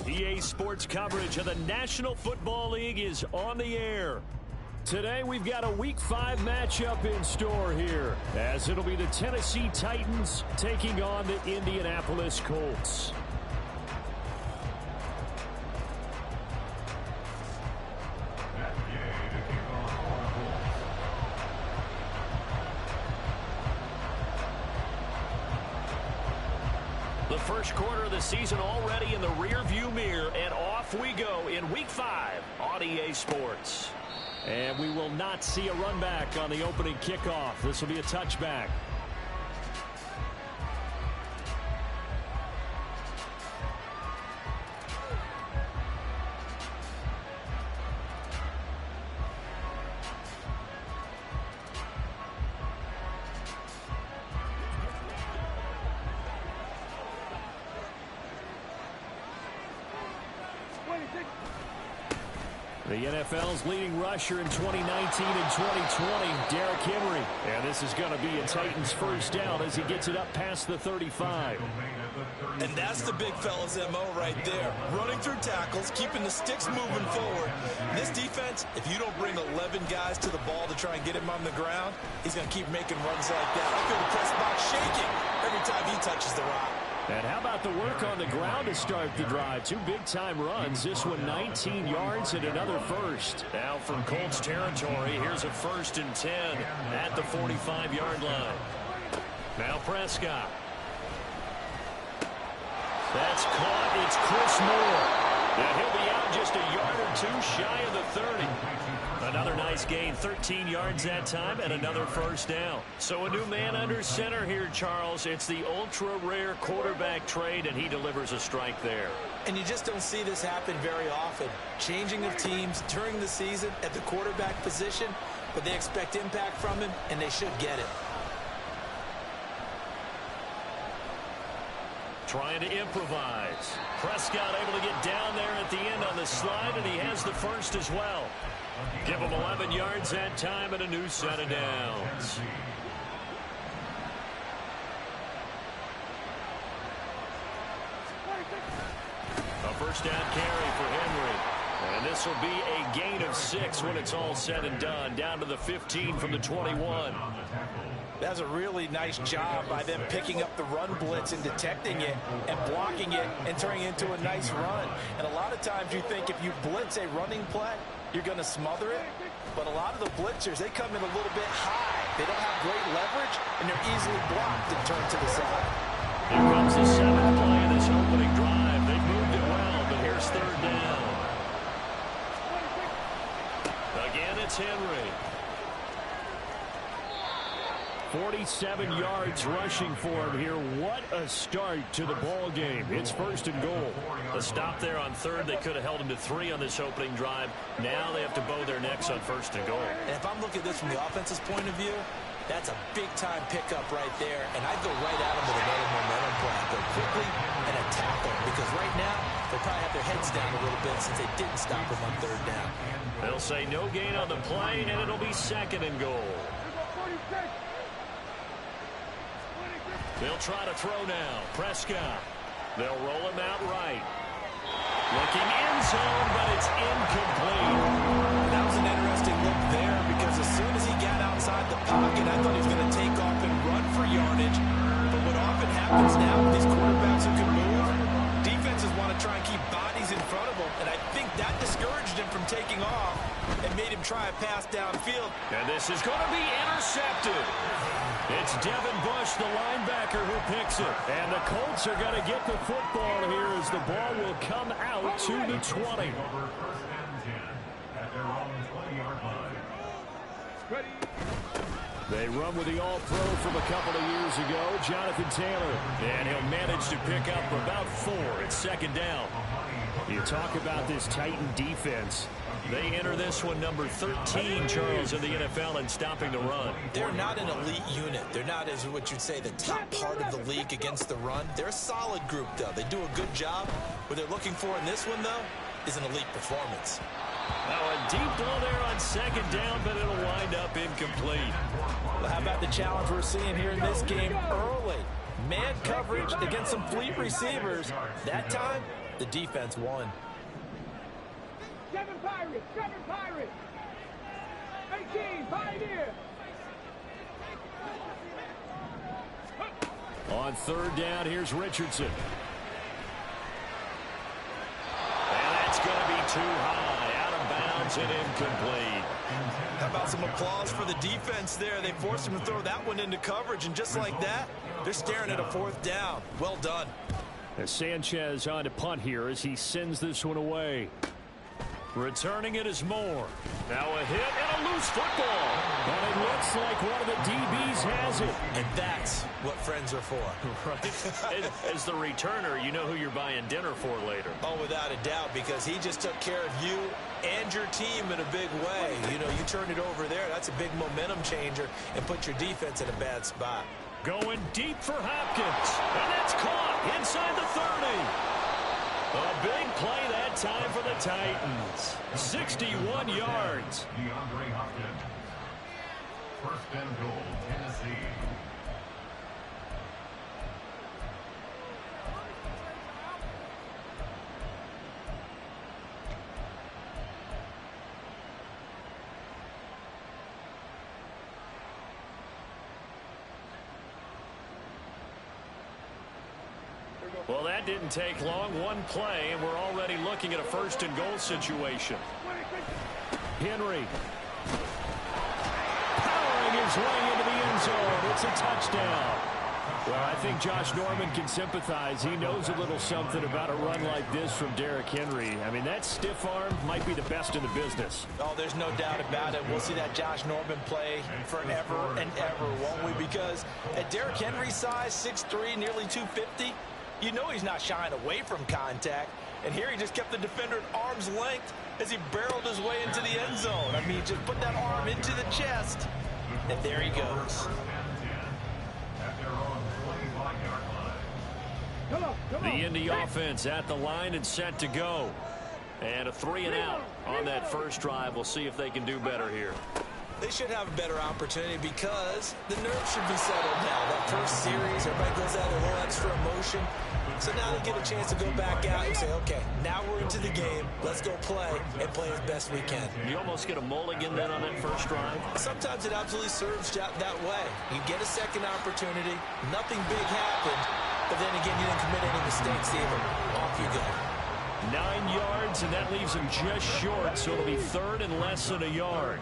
EA Sports coverage of the National Football League is on the air. Today we've got a Week 5 matchup in store here, as it'll be the Tennessee Titans taking on the Indianapolis Colts. The first quarter of the season already in the rearview mirror, and off we go in Week 5 on EA Sports. And we will not see a run back on the opening kickoff. This will be a touchback. The NFL's leading rusher in 2019 and 2020, Derrick Henry. And this is going to be a Titans first down as he gets it up past the 35. And that's the big fella's MO right there. Running through tackles, keeping the sticks moving forward. This defense, if you don't bring 11 guys to the ball to try and get him on the ground, he's going to keep making runs like that. I feel the press box shaking every time he touches the rock. And how about the work on the ground to start the drive? Two big-time runs. This one 19 yards and another first. Now from Colts territory, here's a 1st and 10 at the 45-yard line. Now Prescott. That's caught. It's Chris Moore. And he'll be out just a yard or two shy of the 30. Another nice gain, 13 yards that time, and another first down. So a new man under center here, Charles. It's the ultra-rare quarterback trade, and he delivers a strike there. And you just don't see this happen very often. Changing of teams during the season at the quarterback position, but they expect impact from him, and they should get it. Trying to improvise. Prescott able to get down there at the end on the slide, and he has the first as well. Give him 11 yards that time and a new set of downs. A first down carry for Henry. And this will be a gain of 6 when it's all said and done. Down to the 15 from the 21. That's a really nice job by them picking up the run blitz and detecting it and blocking it and turning it into a nice run. And a lot of times you think if you blitz a running play, you're going to smother it. But a lot of the blitzers, they come in a little bit high. They don't have great leverage, and they're easily blocked and turned to the side. Here comes the 7th play of this opening drive. They moved it well, but here's 3rd down. Again, it's Henry. 47 yards rushing for him here. What a start to the ball game. It's 1st and goal. A stop there on 3rd. They could have held him to 3 on this opening drive. Now they have to bow their necks on 1st and goal. And if I'm looking at this from the offense's point of view, that's a big-time pickup right there. And I'd go right at him with another momentum play. Go quickly and attack him. Because right now, they'll probably have their heads down a little bit since they didn't stop him on 3rd down. They'll say no gain on the play, and it'll be 2nd and goal. They'll try to throw now. Prescott. They'll roll him out right. Looking in zone, but it's incomplete. That was an interesting look there because as soon as he got outside the pocket, I thought he was going to take off and run for yardage. But what often happens now with these quarterbacks who can move, defenses want to try and keep bodies in front of them. And I think that discouraged him from taking off and made him try a pass downfield. And this is going to be intercepted. It's Devin Bush, the linebacker, who picks it. And the Colts are going to get the football here as the ball will come out to the 20. They run with the All-Pro from a couple of years ago, Jonathan Taylor. And he'll manage to pick up about 4 at 2nd down. You talk about this Titan defense. They enter this one number 13, Charles, in the NFL in stopping the run. They're not an elite unit. They're not, as what you'd say, the top part of the league against the run. They're a solid group, though. They do a good job. What they're looking for in this one, though, is an elite performance. Now a deep blow there on 2nd down, but it'll wind up incomplete. Well, how about the challenge we're seeing here in this game early? Man coverage against some fleet receivers. That time, the defense won. 7 Pirates, 18 Pioneer. On third down, here's Richardson. And that's going to be too high, out of bounds and incomplete. How about some applause for the defense there? They forced him to throw that one into coverage, and just like that, they're staring at a fourth down. Well done. As Sanchez on to punt here as he sends this one away. Returning it is Moore. Now a hit and a loose football. And it looks like one of the DBs has it. And that's what friends are for. Right. As the returner, you know who you're buying dinner for later. Oh, without a doubt, because he just took care of you and your team in a big way. You know, you turn it over there, that's a big momentum changer, and put your defense in a bad spot. Going deep for Hopkins. And that's caught inside the 30. A big play that time for the Titans. 61 yards. DeAndre Hopkins. First and goal, Tennessee. Well, that didn't take long. One play, and we're already looking at a first and goal situation. Henry. Powering his way into the end zone. It's a touchdown. Well, I think Josh Norman can sympathize. He knows a little something about a run like this from Derrick Henry. I mean, that stiff arm might be the best in the business. Oh, there's no doubt about it. We'll see that Josh Norman play forever and ever, won't we? Because at Derrick Henry's size, 6'3", nearly 250, you know he's not shying away from contact. And here he just kept the defender at arm's length as he barreled his way into the end zone. I mean, just put that arm into the chest, and there he goes. The Indy offense at the line and set to go. And a 3 and out on that first drive. We'll see if they can do better here. They should have a better opportunity because the nerves should be settled now. That first series, everybody goes out a little extra emotion. So now they get a chance to go back out and say, okay, now we're into the game. Let's go play and play as best we can. You almost get a mulligan then on that first drive. Sometimes it absolutely serves that way. You get a second opportunity. Nothing big happened. But then again, you didn't commit any mistakes either. Off you go. 9 yards, and that leaves him just short. So it'll be third and less than a yard.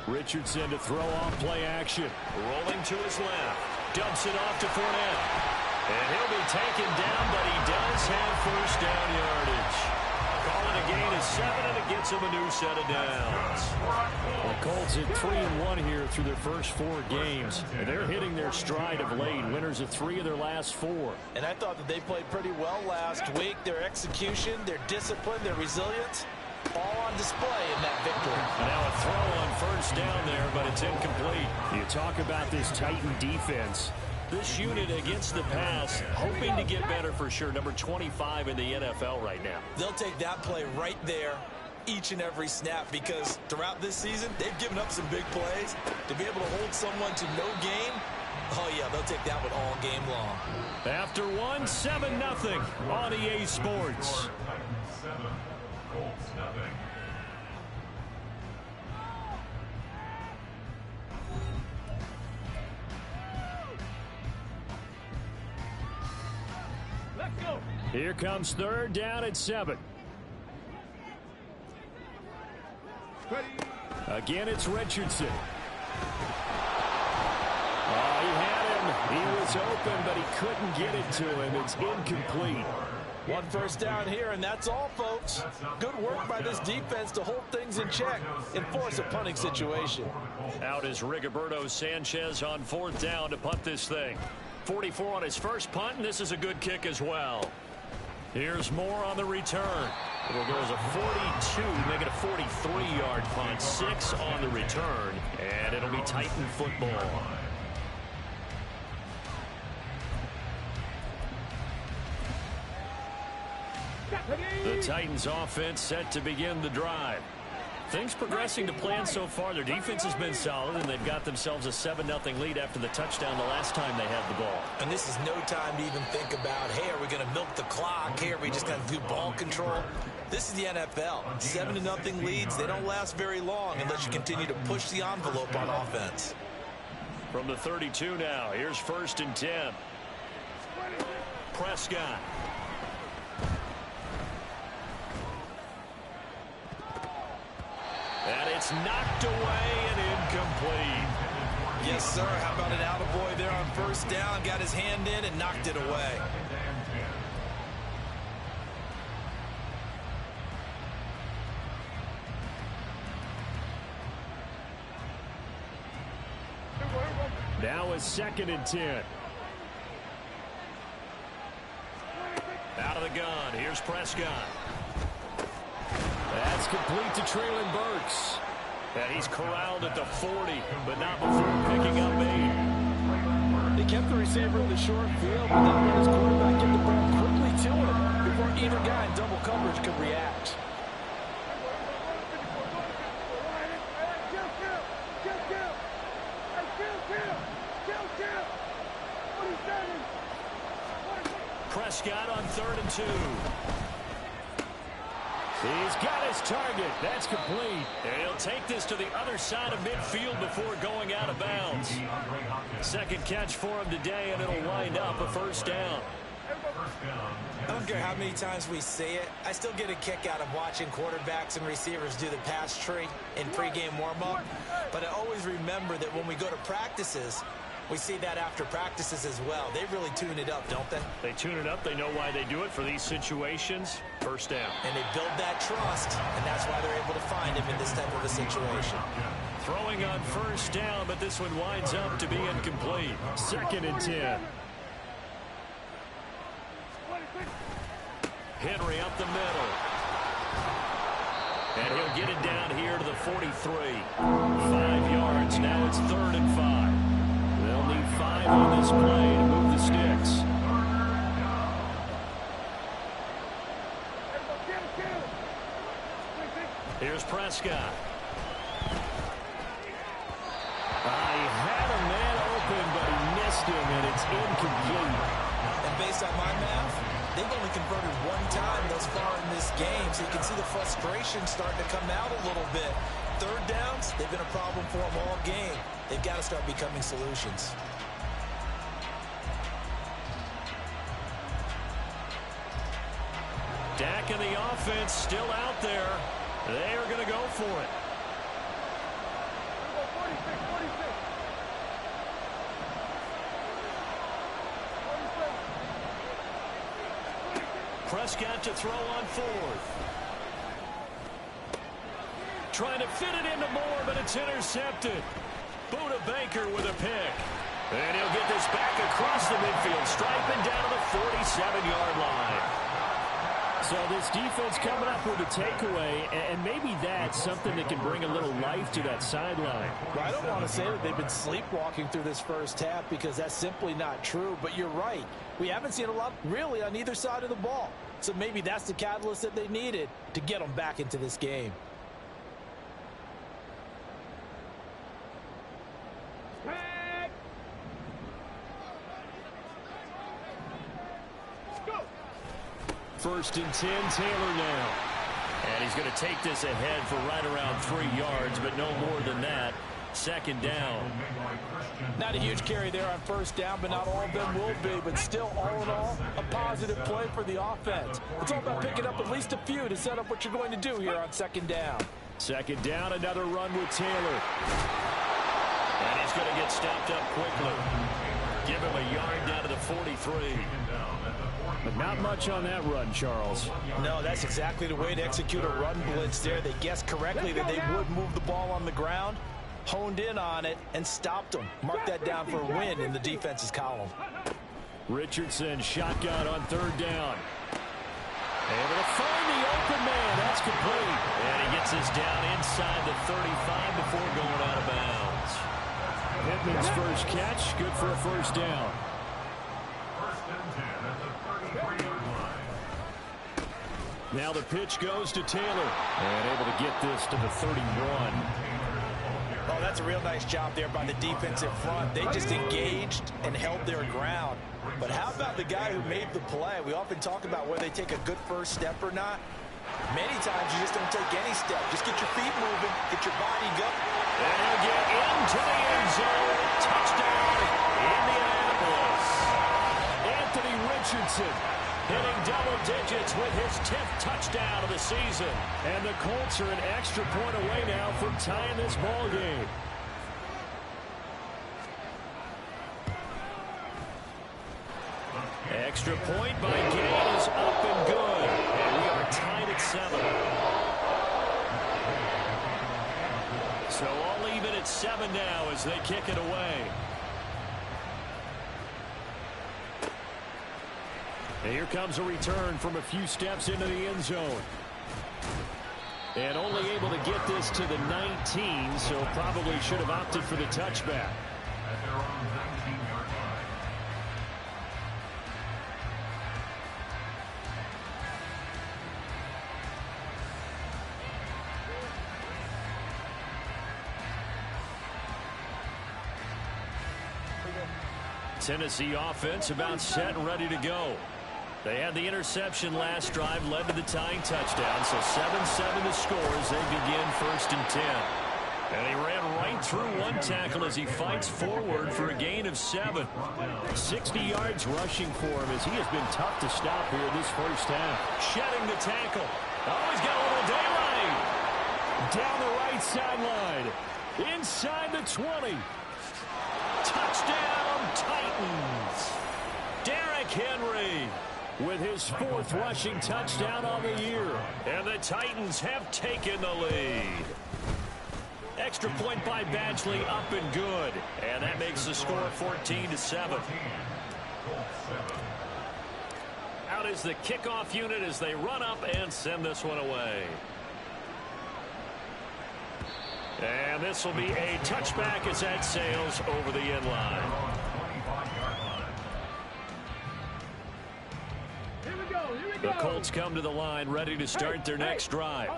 Richardson to throw off play action. Rolling to his left. Dumps it off to Fournette. And he'll be taken down, but he does have first down yardage. Calling a gain of 7, and it gets him a new set of downs. The Colts at 3-1 here through their first 4 games. And they're hitting their stride of late. Winners of 3 of their last 4. And I thought that they played pretty well last week. Their execution, their discipline, their resilience, all on display in that victory. Now a throw on first down there, but it's incomplete. You talk about this Titan defense. This unit against the pass, hoping to get better for sure. Number 25 in the NFL right now. They'll take that play right there each and every snap because throughout this season, they've given up some big plays. To be able to hold someone to no gain, oh yeah, they'll take that one all game long. After 1, 7-0 on EA Sports. Here comes third down at 7. Again, it's Richardson. Oh, he had him. He was open, but he couldn't get it to him. It's incomplete. One first down here, and that's all, folks. Good work by this defense to hold things in check and force a punting situation. Out is Rigoberto Sanchez on fourth down to punt this thing. 44 on his first punt, and this is a good kick as well. Here's Moore on the return. It'll go as a 42, make it a 43-yard punt. 6 on the return, and it'll be Titan football. The Titans offense set to begin the drive. Things progressing to plan so far. Their defense has been solid, and they've got themselves a 7-0 lead after the touchdown the last time they had the ball. And this is no time to even think about, hey, are we going to milk the clock? Hey, are we just going to do ball control? This is the NFL. 7-0 leads, they don't last very long unless you continue to push the envelope on offense. From the 32 now, here's 1st and 10. Prescott. And it's knocked away and incomplete. Yes, sir. How about an attaboy there on 1st down? Got his hand in and knocked it away. Now is 2nd and 10. Out of the gun. Here's Prescott. That's complete to Treylon Burks. And he's corralled at the 40, but not before picking up 8. They kept the receiver in the short field, but then let his quarterback get the ball quickly to him before either guy in double coverage could react. Prescott on 3rd and 2. He's got his target. That's complete. And he'll take this to the other side of midfield before going out of bounds. 2nd catch for him today, and it'll wind up a 1st down. I don't care how many times we say it, I still get a kick out of watching quarterbacks and receivers do the pass tree in pregame warm-up. But I always remember that when we go to practices, we see that after practices as well. They really tune it up, don't they? They tune it up. They know why they do it for these situations. 1st down. And they build that trust, and that's why they're able to find him in this type of a situation. Throwing on 1st down, but this one winds up to be incomplete. 2nd and 10. Henry up the middle. And he'll get it down here to the 43. 5 yards. Now it's 3rd and 5. They'll need 5 on this play to move the sticks. Here's Prescott. I had a man open, but he missed him, and it's incomplete. And based on my math, they've only converted 1 time thus far in this game, so you can see the frustration starting to come out a little bit. 3rd downs, they've been a problem for them all game. They've got to start becoming solutions. Dak and the offense still out there. They are going to go for it. Prescott to throw on 4th. Trying to fit it into Moore, but it's intercepted. Buda Baker with a pick. And he'll get this back across the midfield stripe and down to the 47-yard line. So this defense coming up with a takeaway, and maybe that's something that can bring a little life to that sideline. Well, I don't want to say that they've been sleepwalking through this 1st half because that's simply not true, but you're right. We haven't seen a lot really on either side of the ball. So maybe that's the catalyst that they needed to get them back into this game. First and 10, Taylor now. And he's going to take this ahead for right around 3 yards, but no more than that. 2nd down. Not a huge carry there on 1st down, but not all of them will be. But still, all in all, a positive play for the offense. It's all about picking up at least a few to set up what you're going to do here on 2nd down. 2nd down, another run with Taylor. And he's going to get stopped up quickly. Give him a yard down to the 43. But not much on that run, Charles. No, that's exactly the way to execute a run blitz there. They guessed correctly that they would move the ball on the ground, honed in on it, and stopped them. Mark that down for a win in the defense's column. Richardson shotgun on 3rd down. Able to find the open man. That's complete. And he gets this down inside the 35 before going out of bounds. Pittman's first catch, good for a 1st down. 1st and 10 at the 33-yard line. Now the pitch goes to Taylor. And able to get this to the 31. Oh, that's a real nice job there by the defensive front. They just engaged and held their ground. But how about the guy who made the play? We often talk about whether they take a good first step or not. Many times you just don't take any step. Just get your feet moving, get your body going. And he'll get into the end zone. Touchdown, Indianapolis. Anthony Richardson hitting double digits with his 10th touchdown of the season. And the Colts are an extra point away now from tying this ball game. Extra point by Gay is up and good. And we are tied at 7. So all even at 7 now as they kick it away. And here comes a return from a few steps into the end zone. And only able to get this to the 19, so probably should have opted for the touchback. At their own 19-yard line. Tennessee offense about set and ready to go. They had the interception last drive, led to the tying touchdown, so 7-7 the score as they begin 1st and 10. And he ran right through one tackle as he fights forward for a gain of 7. 60 yards rushing for him as he has been tough to stop here this first half. Shedding the tackle. Oh, he's got a little daylight. Down the right sideline. Inside the 20. Touchdown, Titans. Derrick Henry with his 4th rushing touchdown on the year. And the Titans have taken the lead. Extra point by Badgley, up and good. And that makes the score 14-7. Out is the kickoff unit as they run up and send this one away. And this will be a touchback as that sails over the end line. The Colts come to the line ready to start their next drive.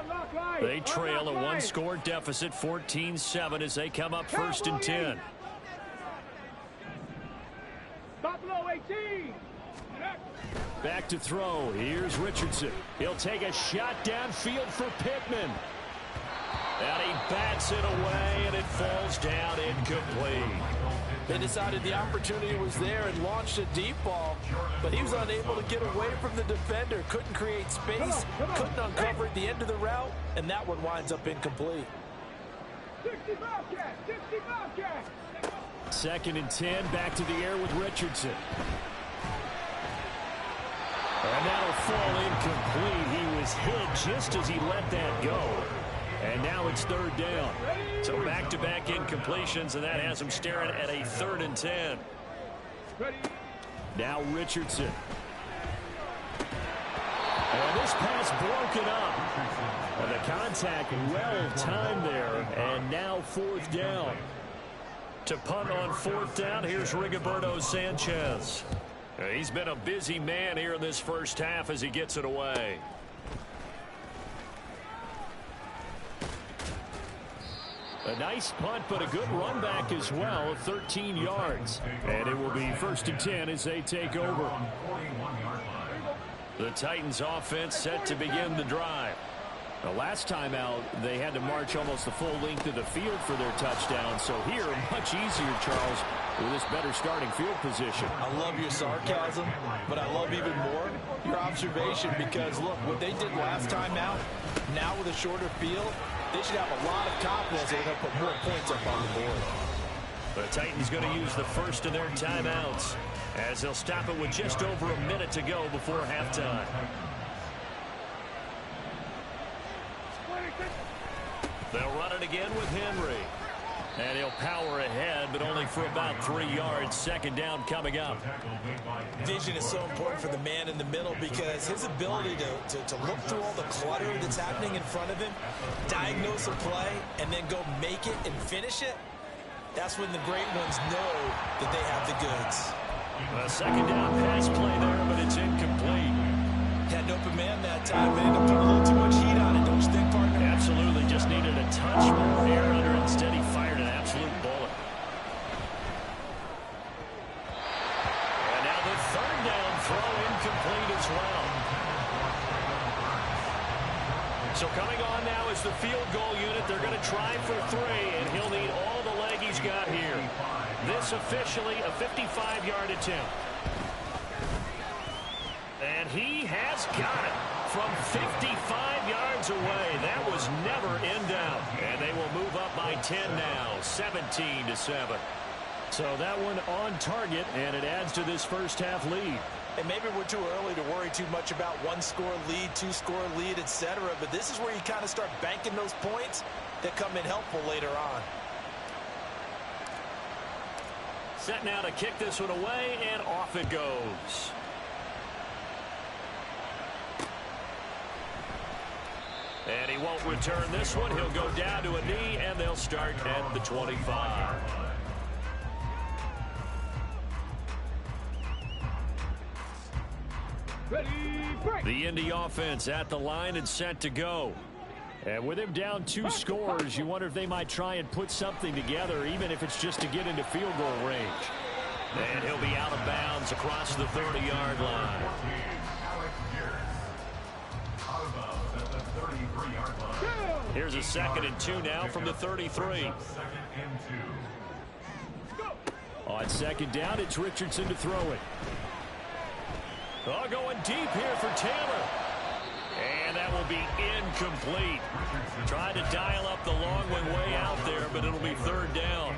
They trail a 1-score deficit 14-7 as they come up 1st and 10. Buffalo 18. Back to throw. Here's Richardson. He'll take a shot downfield for Pittman. And he bats it away, and it falls down incomplete. They decided the opportunity was there and launched a deep ball, but he was unable to get away from the defender. Couldn't create space, couldn't uncover at the end of the route, and that one winds up incomplete. 60 Bobcat, 60 Bobcat. 2nd and 10, back to the air with Richardson. And that'll fall incomplete. He was hit just as he let that go. And now it's 3rd down. So back-to-back incompletions, and that has him staring at a 3rd and 10. Now Richardson. And this pass broken up. And the contact well timed there. And now 4th down. To punt on 4th down, here's Rigoberto Sanchez. He's been a busy man here in this first half as he gets it away. A nice punt, but a good run back as well, 13 yards. And it will be 1st and 10 as they take over. The Titans offense set to begin the drive. The last time out, they had to march almost the full length of the field for their touchdown. So here, much easier, Charles, with this better starting field position. I love your sarcasm, but I love even more your observation because, look, what they did last time out, now with a shorter field, they should have a lot of confidence they're going to put more points up on the board. The Titans going to use the first of their timeouts as they'll stop it with just over a minute to go before halftime. They'll run it again with Henry. And he'll power ahead, but only for about 3 yards. 2nd down coming up. Vision is so important for the man in the middle because his ability to look through all the clutter that's happening in front of him, diagnose a play, and then go make it and finish it, that's when the great ones know that they have the goods. A 2nd down pass play there, but it's incomplete. Had no open man that time. They ended up putting a little too much heat on it, don't you think, partner? Absolutely. Just needed a touch more air under it. Instead, he fired an absolute bullet. And now the third down throw incomplete as well. So coming on now is the field goal unit. They're going to try for 3, and he'll need all the leg he's got here. This officially a 55-yard attempt. And he has got it from 55 yards away. That was never in doubt. And they will move up by 10 now, 17-7. So that one on target, and it adds to this first half lead. And maybe we're too early to worry too much about one-score lead, two-score lead, etc. But this is where you kind of start banking those points that come in helpful later on. Set now to kick this one away, and off it goes. And he won't return this one. He'll go down to a knee, and they'll start at the 25. Ready, break. The Indy offense at the line and set to go. And with him down 2 scores, you wonder if they might try and put something together, even if it's just to get into field goal range. And he'll be out of bounds across the 30-yard line. Here's a 2nd and 2 now from the 33. On 2nd down, it's Richardson to throw it. Oh, going deep here for Taylor. And that will be incomplete. Tried to dial up the long one way out there, but it'll be 3rd down.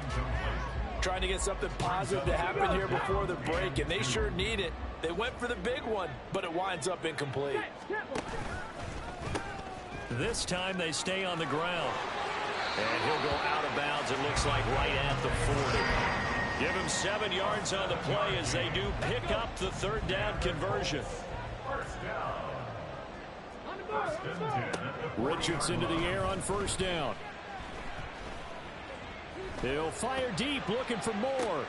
Trying to get something positive to happen here before the break, and they sure need it. They went for the big one, but it winds up incomplete. This time they stay on the ground. And he'll go out of bounds, it looks like, right at the 40. Give him 7 yards on the play as they do pick up the 3rd down conversion. Richardson to the air on 1st down. He'll fire deep, looking for more.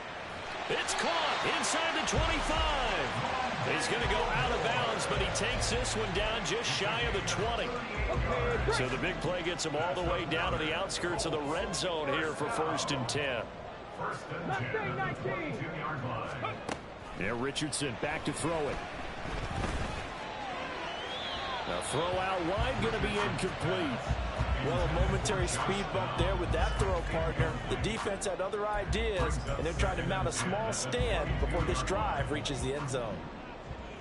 It's caught inside the 25. He's going to go out of bounds, but he takes this one down just shy of the 20. So the big play gets him all the way down to the outskirts of the red zone here for 1st and 10. Yeah, Richardson back to throw it. The throw out wide going to be incomplete. Well, a momentary speed bump there with that throw, partner. The defense had other ideas, and they're trying to mount a small stand before this drive reaches the end zone.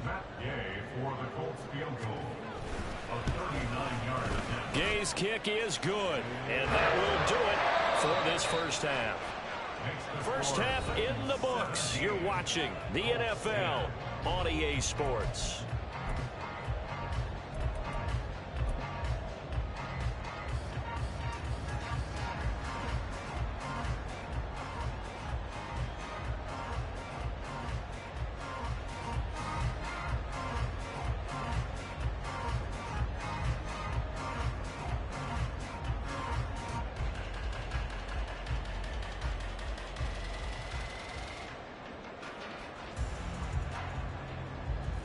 Matt Gay for the Colts field goal. A 39-yard attempt. Gay's kick is good, and that will do it for this first half. First half in the books. You're watching the NFL on EA Sports.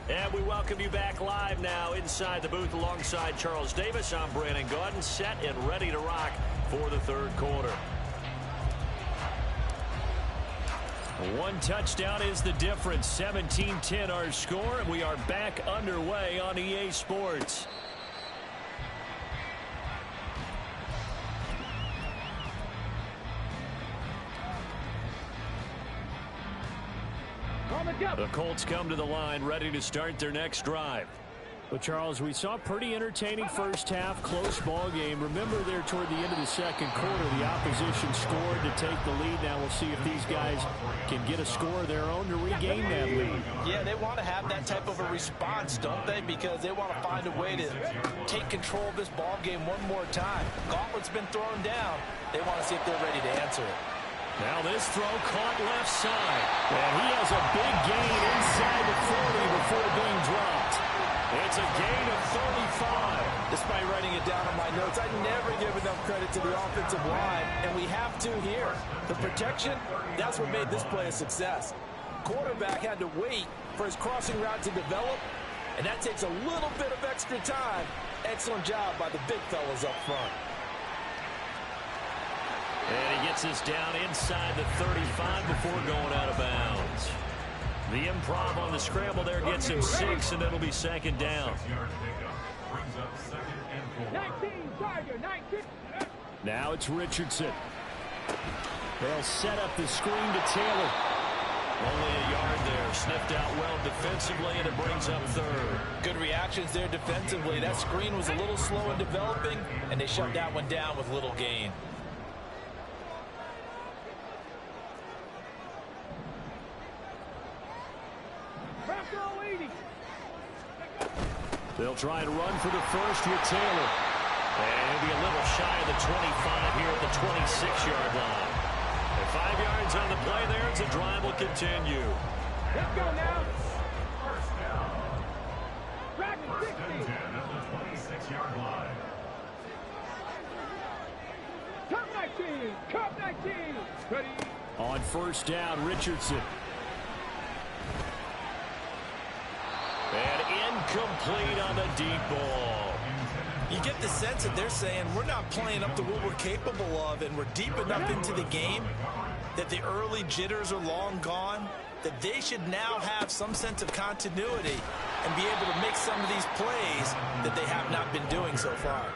And we welcome you back live now inside the booth alongside Charles Davis. I'm Brandon Gaudin, set and ready to rock for the 3rd quarter. One touchdown is the difference. 17-10 our score, and we are back underway on EA Sports. The Colts come to the line, ready to start their next drive. Well, Charles, we saw a pretty entertaining first half, close ball game. Remember there toward the end of the 2nd quarter, the opposition scored to take the lead. Now we'll see if these guys can get a score of their own to regain that lead. Yeah, they want to have that type of a response, don't they? Because they want to find a way to take control of this ball game one more time. Gauntlet's been thrown down. They want to see if they're ready to answer it. Now this throw caught left side. And he has a big gain inside the 40 before being dropped. It's a gain of 35. Despite writing it down on my notes, I never give enough credit to the offensive line, and we have to here. The protection, that's what made this play a success. Quarterback had to wait for his crossing route to develop, And that takes a little bit of extra time. Excellent job by the big fellas up front. And he gets this down inside the 35 before going out of bounds. The improv on the scramble there gets him 6, and it'll be second down. 19, Tiger, 19. Now it's Richardson. They'll set up the screen to Taylor. Only a yard there. Sniffed out well defensively, and it brings up third. Good reactions there defensively. That screen was a little slow in developing, and they shut that one down with little gain. They'll try and run for the first with Taylor. And he'll be a little shy of the 25 here at the 26-yard line. And 5 yards on the play there as the drive will continue. Let's go now. Dragon 60. At the 26-yard line. Cup 19. Cup 19. Ready. On first down, Richardson. And incomplete on the deep ball. You get the sense that they're saying we're not playing up to what we're capable of, and we're deep enough into the game that the early jitters are long gone, that they should now have some sense of continuity and be able to make some of these plays that they have not been doing so far.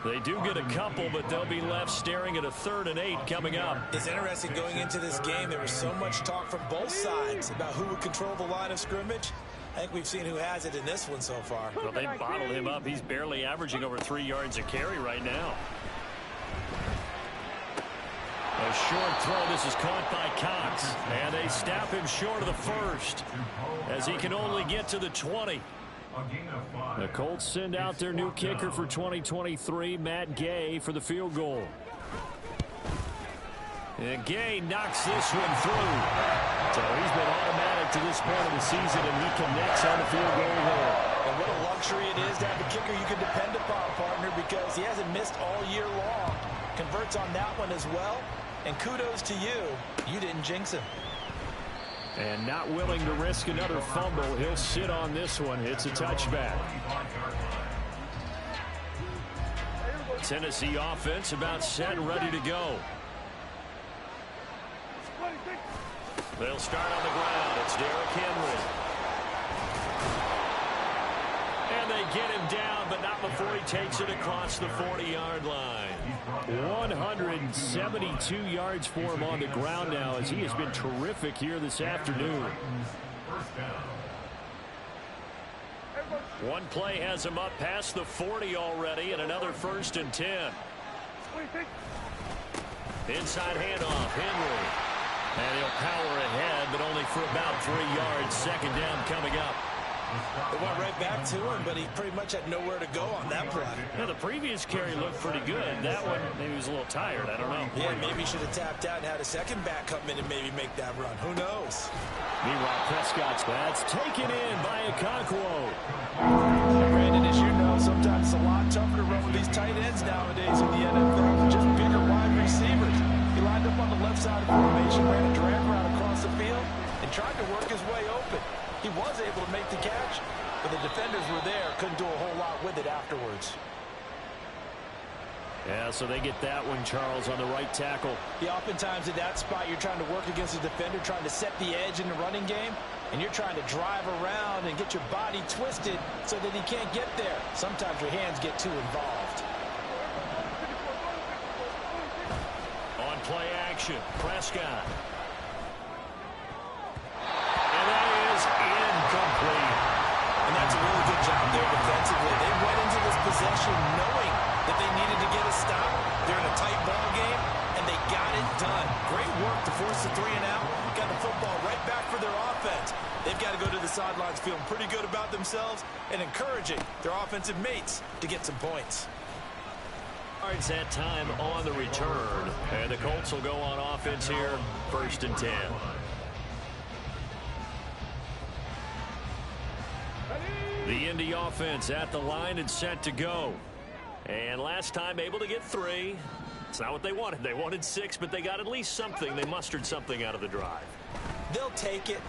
They do get a couple, but they'll be left staring at a 3rd and 8 coming up. It's interesting going into this game. There was so much talk from both sides about who would control the line of scrimmage. I think we've seen who has it in this one so far. Well, they bottled him up. He's barely averaging over 3 yards a carry right now. A short throw. This is caught by Cox. And they snap him short of the first as he can only get to the 20. The Colts send out their new kicker for 2023, Matt Gay, for the field goal. And Gay knocks this one through. So he's been automatic to this point of the season, and he connects on the field goal there. And what a luxury it is to have a kicker you can depend upon, partner, because he hasn't missed all year long. Converts on that one as well. And kudos to you. You didn't jinx him. And not willing to risk another fumble. He'll sit on this one. It's a touchback. Tennessee offense about set and ready to go. They'll start on the ground. It's Derrick Henry. And they get him down, but not before he takes it across the 40-yard line. 172 yards for him on the ground now, as he has been terrific here this afternoon. One play has him up past the 40 already, and another 1st and 10. Inside handoff, Henry. And he'll power ahead, but only for about 3 yards. Second down coming up. They went right back to him, but he pretty much had nowhere to go on that play. Yeah, the previous carry looked pretty good. That one, maybe he was a little tired. I don't know. Yeah, maybe he should have tapped out and had a second back come in and maybe make that run. Who knows? Meanwhile, Prescott's that's taken in by Okonkwo. Brandon, as you know, sometimes it's a lot tougher to run with these tight ends nowadays in the NFL than just bigger wide receivers. He lined up on the left side of the formation, ran a drag route across the field, and tried to work his way open. He was able to make the catch, but the defenders were there, couldn't do a whole lot with it afterwards. Yeah, so they get that one, Charles, on the right tackle. Yeah, oftentimes at that spot, you're trying to work against a defender, trying to set the edge in the running game, and you're trying to drive around and get your body twisted so that he can't get there. Sometimes your hands get too involved. On play action, Prescott. And that is incomplete. And that's a really good job there defensively. They went into this possession knowing that they needed to get a stop. They're in a tight ball game, and they got it done. Great work to force the 3 and out. Got the football right back for their offense. They've got to go to the sidelines feeling pretty good about themselves and encouraging their offensive mates to get some points. Yards that time on the return. And the Colts will go on offense here, 1st and 10. The Indy offense at the line and set to go. And last time able to get 3. It's not what they wanted. They wanted 6, but they got at least something. They mustered something out of the drive. They'll take it.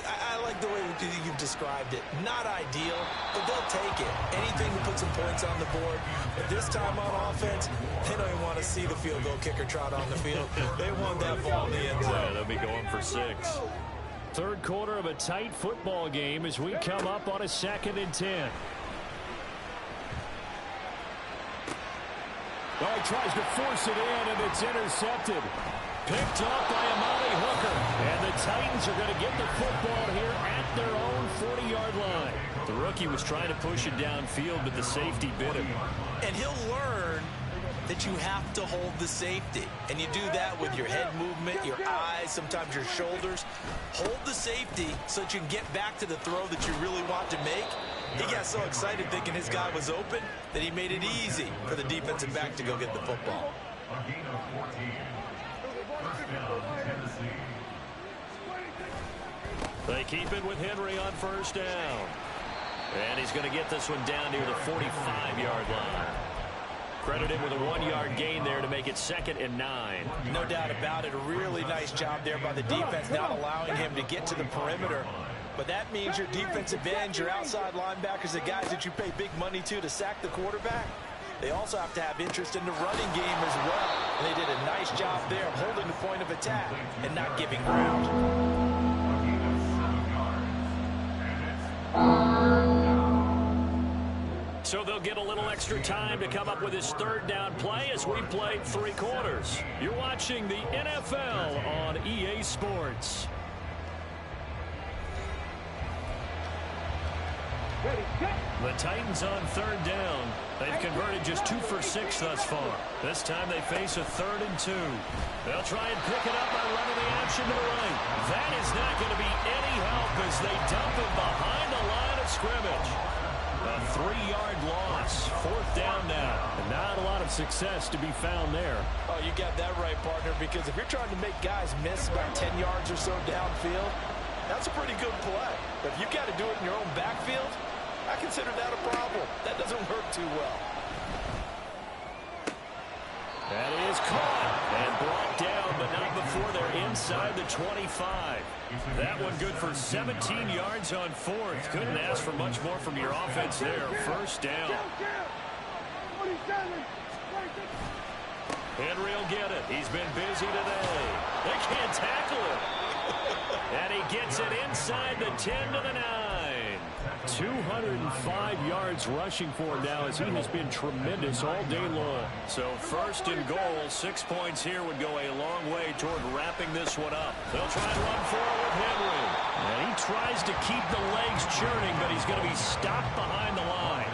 I like the way you've described it. Not ideal, but they'll take it. Anything to put some points on the board. But this time on offense, they don't even want to see the field goal kicker trot on the field. They want that ball in the end zone. Yeah, they'll be going for 6. Third quarter of a tight football game as we come up on a 2nd and 10. Oh, he tries to force it in, and it's intercepted. Picked off by Amari Hooker. And the Titans are going to get the football here at their own 40-yard line. The rookie was trying to push it downfield, but the safety bit him. And he'll learn that you have to hold the safety. And you do that with your head movement, your eyes, sometimes your shoulders. Hold the safety so that you can get back to the throw that you really want to make. He got so excited thinking his guy was open that he made it easy for the defensive back to go get the football. A gain of 14. First down, Tennessee. They keep it with Henry on first down. And he's going to get this one down near the 45-yard line. Credit him with a 1-yard gain there to make it 2nd and 9. No doubt about it. A really nice job there by the defense, not allowing him to get to the perimeter. But that means your defensive ends, your outside linebackers, the guys that you pay big money to sack the quarterback, they also have to have interest in the running game as well. And they did a nice job there of holding the point of attack and not giving ground. A gain of 7 yards. And it's 3rd down. So they'll get a little extra time to come up with his 3rd down play as we played 3 quarters. You're watching the NFL on EA Sports. The Titans on 3rd down. They've converted just 2 for 6 thus far. This time they face a 3rd and 2. They'll try and pick it up by running the option to the right. That is not going to be any help as they dump him behind the line of scrimmage. A 3-yard loss. 4th down now. And not a lot of success to be found there. Oh, you got that right, partner, because if you're trying to make guys miss about 10 yards or so downfield, that's a pretty good play. But if you've got to do it in your own backfield, I consider that a problem. That doesn't work too well. That is caught and brought down, but not before they're inside the 25. That one good for 17 yards on 4th. Couldn't ask for much more from your offense there. First down. Henry will get it. He's been busy today. They can't tackle him. And he gets it inside the 10 to the 9. 205 yards rushing for him now as he has been tremendous all day long. So 1st and goal, 6 points here would go a long way toward wrapping this one up. They'll try and run forward with Henry. And he tries to keep the legs churning, but he's going to be stopped behind the line.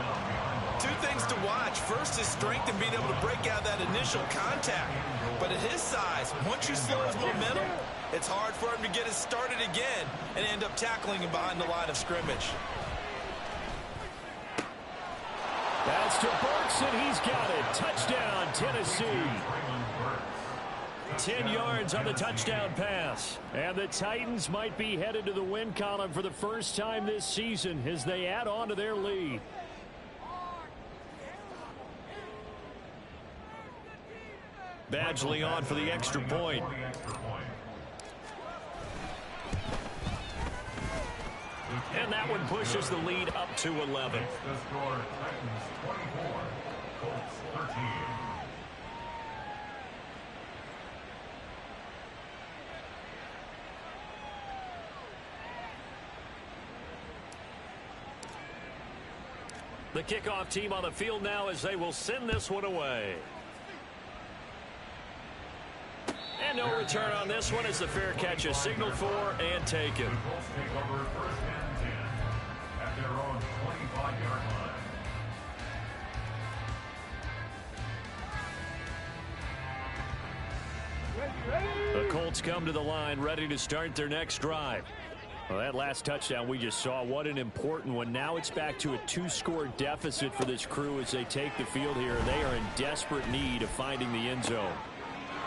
2 things to watch. First is strength and being able to break out that initial contact. But at his size, once you slow his momentum, it's hard for him to get it started again and end up tackling him behind the line of scrimmage. That's to Burks, and he's got it. Touchdown, Tennessee. 10 yards on the touchdown pass. And the Titans might be headed to the win column for the first time this season as they add on to their lead. Badgley on for the extra point. And that one pushes the lead up to 11. The score, Titans 24, Colts 13. The kickoff team on the field now as they will send this one away. And no return on this one as the fair catch is signaled for and taken. The Colts take over 1st and 10 at their own 25-yard line. The Colts come to the line ready to start their next drive. Well, that last touchdown we just saw, what an important one. Now it's back to a 2-score deficit for this crew as they take the field here. They are in desperate need of finding the end zone.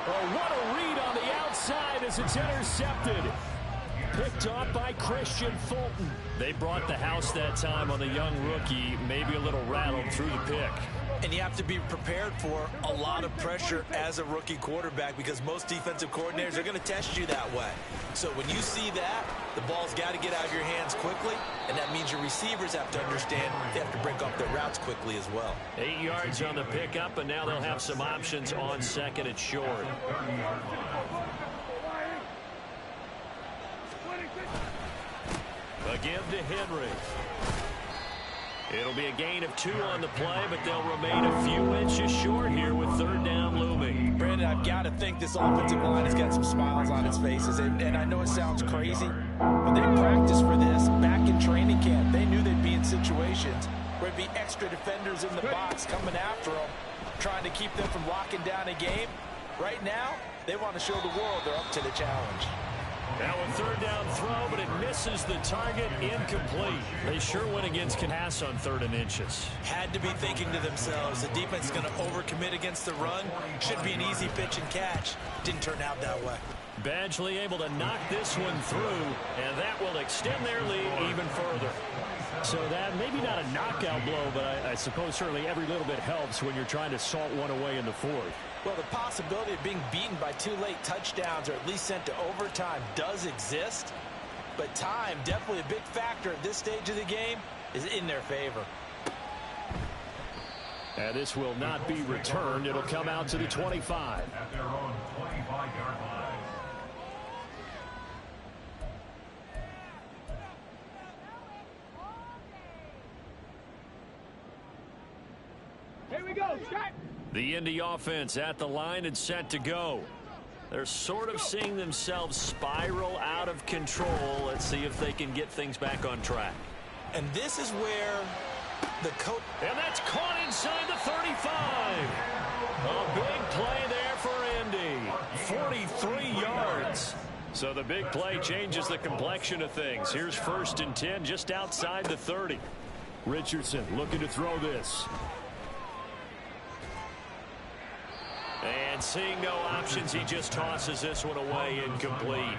Oh, what a read on the outside as it's intercepted. Picked off by Christian Fulton. They brought the house that time on the young rookie, maybe a little rattled through the pick. And you have to be prepared for a lot of pressure as a rookie quarterback because most defensive coordinators are going to test you that way. So when you see that, the ball's got to get out of your hands quickly, and that means your receivers have to understand they have to break off their routes quickly as well. 8 yards on the pickup, and now they'll have some options on second and short. A give to Henry. It'll be a gain of 2 on the play, but they'll remain a few inches short here with third down looming. Brandon, I've got to think this offensive line has got some smiles on its faces, and I know it sounds crazy, but they practiced for this back in training camp. They knew they'd be in situations where it'd be extra defenders in the box coming after them, trying to keep them from locking down a game. Right now, they want to show the world they're up to the challenge. Now a third down throw, but it misses the target, incomplete. They sure went against pass on 3rd and inches. Had to be thinking to themselves, the defense is going to overcommit against the run. Should be an easy pitch and catch. Didn't turn out that way. Badgley able to knock this one through, and that will extend their lead even further. So that maybe not a knockout blow, but I suppose certainly every little bit helps when you're trying to salt one away in the 4th. Well, the possibility of being beaten by 2 late touchdowns or at least sent to overtime does exist. But time, definitely a big factor at this stage of the game, is in their favor. And this will not be returned. It'll come out to the 25. At their own 25-yard line. Here we go, shot. The Indy offense at the line and set to go. They're sort of seeing themselves spiral out of control. Let's see if they can get things back on track. And this is where the coach... And that's caught inside the 35. A big play there for Indy. 43 yards. So the big play changes the complexion of things. Here's 1st and 10 just outside the 30. Richardson looking to throw this. And seeing no options, he just tosses this one away, incomplete.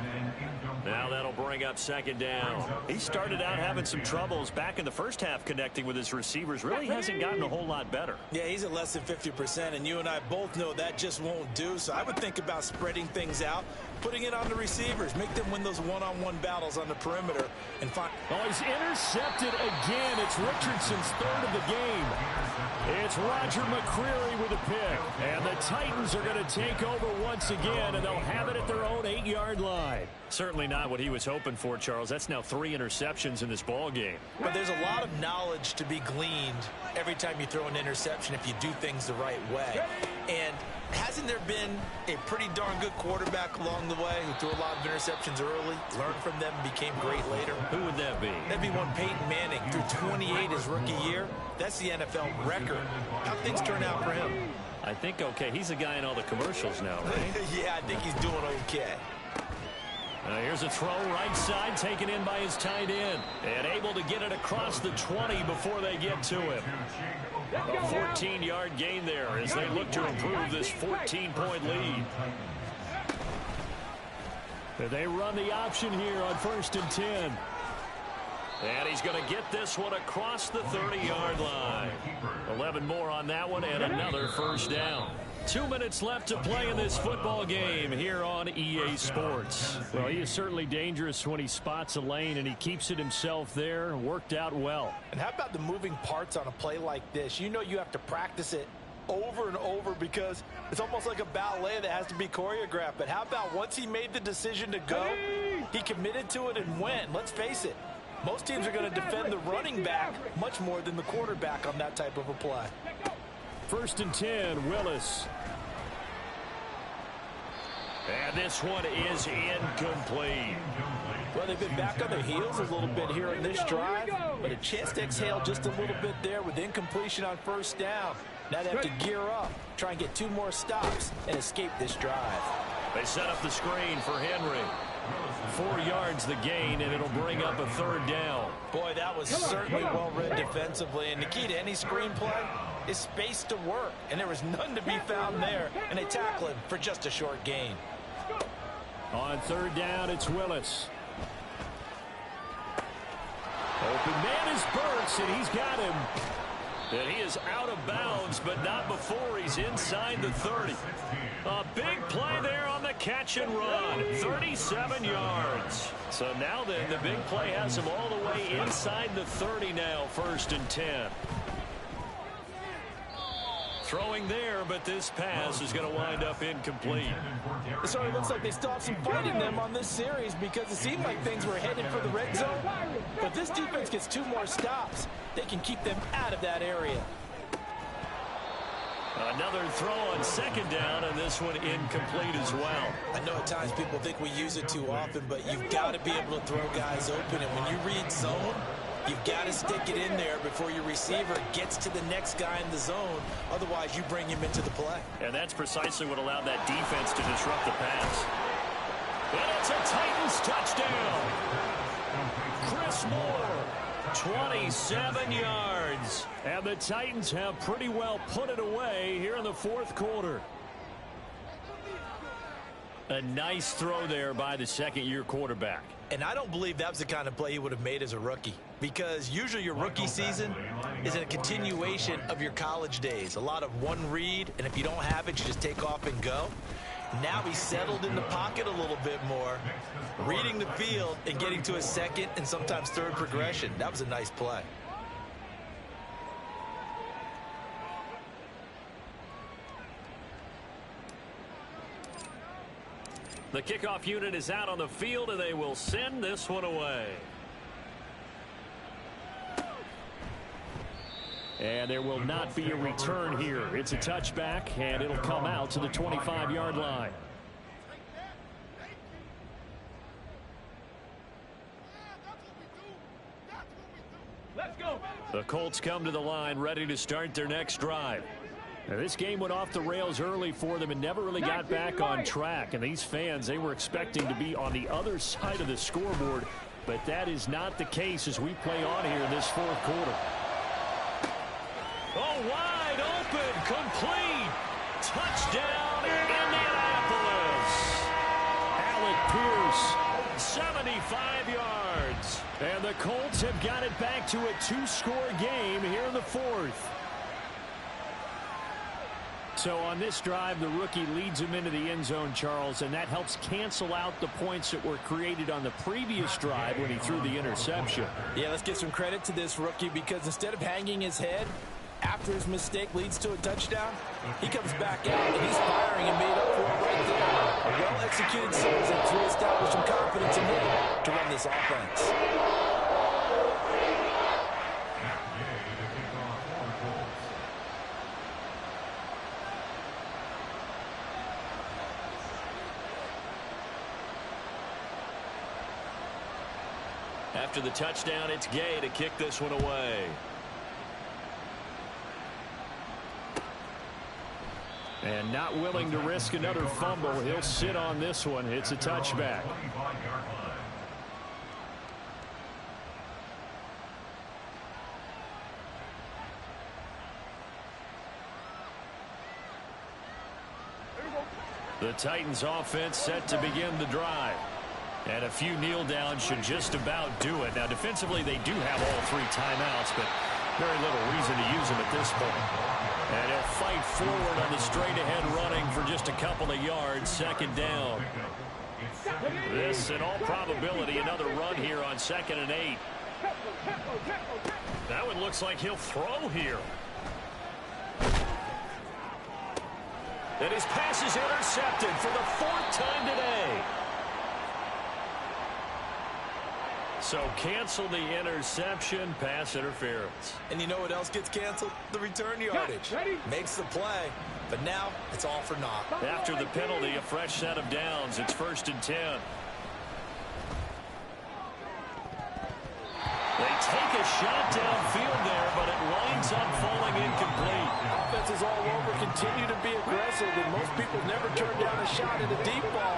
Now that'll bring up 2nd down. He started out having some troubles back in the first half connecting with his receivers. Really hasn't gotten a whole lot better. Yeah, he's at less than 50%, and you and I both know that just won't do. So I would think about spreading things out, putting it on the receivers, make them win those one-on-one battles on the perimeter, and find... Oh, he's intercepted again. It's Richardson's 3rd of the game. It's Roger McCreary with a pick. And the Titans are going to take over once again, and they'll have it at their own 8-yard line. Certainly not what he was hoping for, Charles. That's now 3 interceptions in this ball game. But there's a lot of knowledge to be gleaned every time you throw an interception if you do things the right way. And hasn't there been a pretty darn good quarterback along the way who threw a lot of interceptions early, learned from them, and became great later? Who would that be? That'd be one Peyton Manning. Threw 28 his rookie year. That's the NFL record. How'd things turn out for him? I think okay. He's a guy in all the commercials now, right? Yeah, I think he's doing okay. Here's a throw right side taken in by his tight end. And able to get it across the 20 before they get to him. A 14-yard gain there as they look to improve this 14-point lead. They run the option here on 1st and 10. And he's going to get this one across the 30-yard line. 11 more on that one and another 1st down. 2 minutes left to play in this football game here on EA Sports. Well, he is certainly dangerous when he spots a lane, and he keeps it himself there. Worked out well. And how about the moving parts on a play like this? You know you have to practice it over and over because it's almost like a ballet that has to be choreographed. But how about once he made the decision to go, he committed to it and went. Let's face it, most teams are going to defend the running back much more than the quarterback on that type of a play. 1st and 10, Willis. And this one is incomplete. Well, they've been back on their heels a little bit here in this drive, but a chance to exhale just a little bit there with incompletion on 1st down. Now they have to gear up, try and get 2 more stops, and escape this drive. They set up the screen for Henry. 4 yards the gain, and it'll bring up a 3rd down. Boy, that was certainly well read defensively, and the key to any screenplay is space to work, and there was none to be found there, and they tackle him for just a short gain. On 3rd down, it's Willis. Open man is Burks, and he's got him. And he is out of bounds, but not before he's inside the 30. A big play there on the catch and run. 37 yards. So now then, the big play has him all the way inside the 30 now, 1st and 10. Throwing there, but this pass is going to wind up incomplete. It sort of looks like they still have some fight in them on this series because it seemed like things were headed for the red zone. But this defense gets 2 more stops. They can keep them out of that area. Another throw on 2nd down, and this one incomplete as well. I know at times people think we use it too often, but you've got to be able to throw guys open. And when you read zone, you've got to stick it in there before your receiver gets to the next guy in the zone. Otherwise, you bring him into the play. And that's precisely what allowed that defense to disrupt the pass. And it's a Titans touchdown. Chris Moore, 27 yards. And the Titans have pretty well put it away here in the 4th quarter. A nice throw there by the 2nd-year quarterback. And I don't believe that was the kind of play he would have made as a rookie, because usually your rookie season is a continuation of your college days. A lot of one read, and if you don't have it, you just take off and go. Now he's settled in the pocket a little bit more, reading the field and getting to a 2nd and sometimes 3rd progression. That was a nice play. The kickoff unit is out on the field, and they will send this one away. And there will not be a return here. It's a touchback, and it'll come out to the 25-yard line. Let's go. The Colts come to the line, ready to start their next drive. Now, this game went off the rails early for them and never really got back on track. And these fans, they were expecting to be on the other side of the scoreboard. But that is not the case as we play on here in this 4th quarter. Oh, wide open, complete. Touchdown, Indianapolis. Alec Pierce, 75 yards. And the Colts have got it back to a 2-score game here in the 4th. So on this drive, the rookie leads him into the end zone, Charles, and that helps cancel out the points that were created on the previous drive when he threw the interception. Yeah, let's give some credit to this rookie, because instead of hanging his head after his mistake leads to a touchdown, he comes back out and he's firing and made up for it right there. A well-executed series that reestablished some confidence in him to run this offense. After the touchdown, it's Gay to kick this one away. And not willing to risk another fumble. He'll sit on this one. It's a touchback. The Titans offense set to begin the drive. And a few kneel downs should just about do it. Now, defensively, they do have all 3 timeouts, but very little reason to use them at this point. And he'll fight forward on the straight-ahead running for just a couple of yards, 2nd down. This, in all probability, another run here on 2nd and 8. That one looks like he'll throw here. And his pass is intercepted for the 4th time today. So cancel the interception, pass interference. And you know what else gets canceled? The return yardage. Makes the play, but now it's all for naught. After the penalty, a fresh set of downs. It's 1st and 10. They take a shot downfield there, but it winds up falling incomplete. Offenses all over continue to be aggressive, and most people never turn down a shot at a deep ball.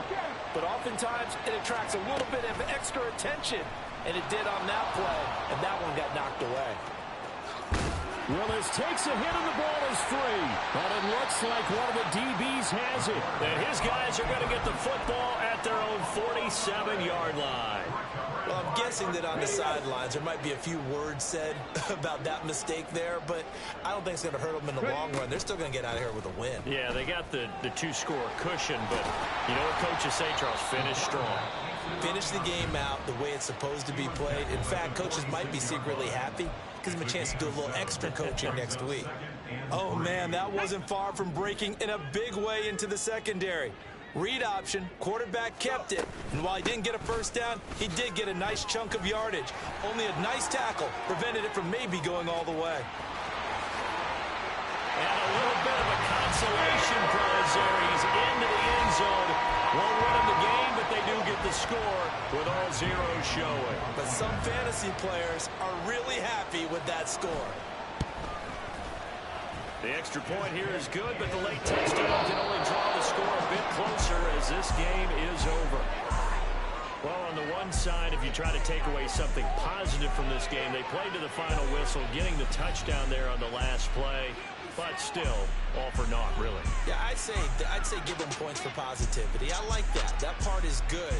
But oftentimes, it attracts a little bit of extra attention. And it did on that play, and that one got knocked away. Willis takes a hit and the ball is free. But it looks like one of the DBs has it. And his guys are going to get the football at their own 40 27-yard line. Well, I'm guessing that on the sidelines there might be a few words said about that mistake there, but I don't think it's going to hurt them in the long run. They're still going to get out of here with a win. Yeah, they got the two-score cushion, but you know what coaches say, Charles? Finish strong. Finish the game out the way it's supposed to be played. In fact, coaches might be secretly happy. Gives them a chance to do a little extra coaching next week. Oh, man, that wasn't far from breaking in a big way into the secondary. Read option, quarterback kept it, and while he didn't get a first down, he did get a nice chunk of yardage. Only a nice tackle prevented it from maybe going all the way. And a little bit of a consolation prize there. He's into the end zone. Won't win him the game, but they do get the score with all zeros showing. But some fantasy players are really happy with that score. The extra point here is good, but the late touchdown can only draw the score a bit closer as this game is over. Well, on the one side, if you try to take away something positive from this game, they played to the final whistle, getting the touchdown there on the last play, but still, all for naught, really. Yeah, I'd say give them points for positivity. I like that. That part is good.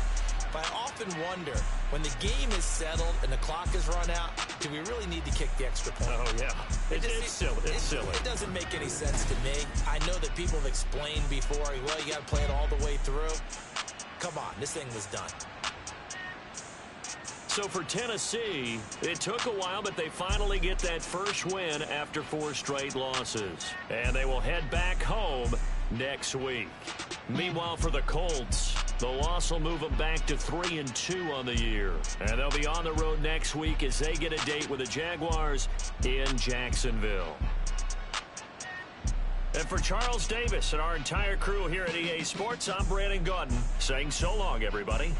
But I often wonder, when the game is settled and the clock is run out, do we really need to kick the extra point? Oh, yeah. It's silly. It's silly. It doesn't make any sense to me. I know that people have explained before, well, you got to play it all the way through. Come on, this thing was done. So for Tennessee, it took a while, but they finally get that first win after 4 straight losses. And they will head back home next week. Meanwhile, for the Colts, the loss will move them back to 3-2 on the year. And they'll be on the road next week as they get a date with the Jaguars in Jacksonville. And for Charles Davis and our entire crew here at EA Sports, I'm Brandon Gaudin saying so long, everybody.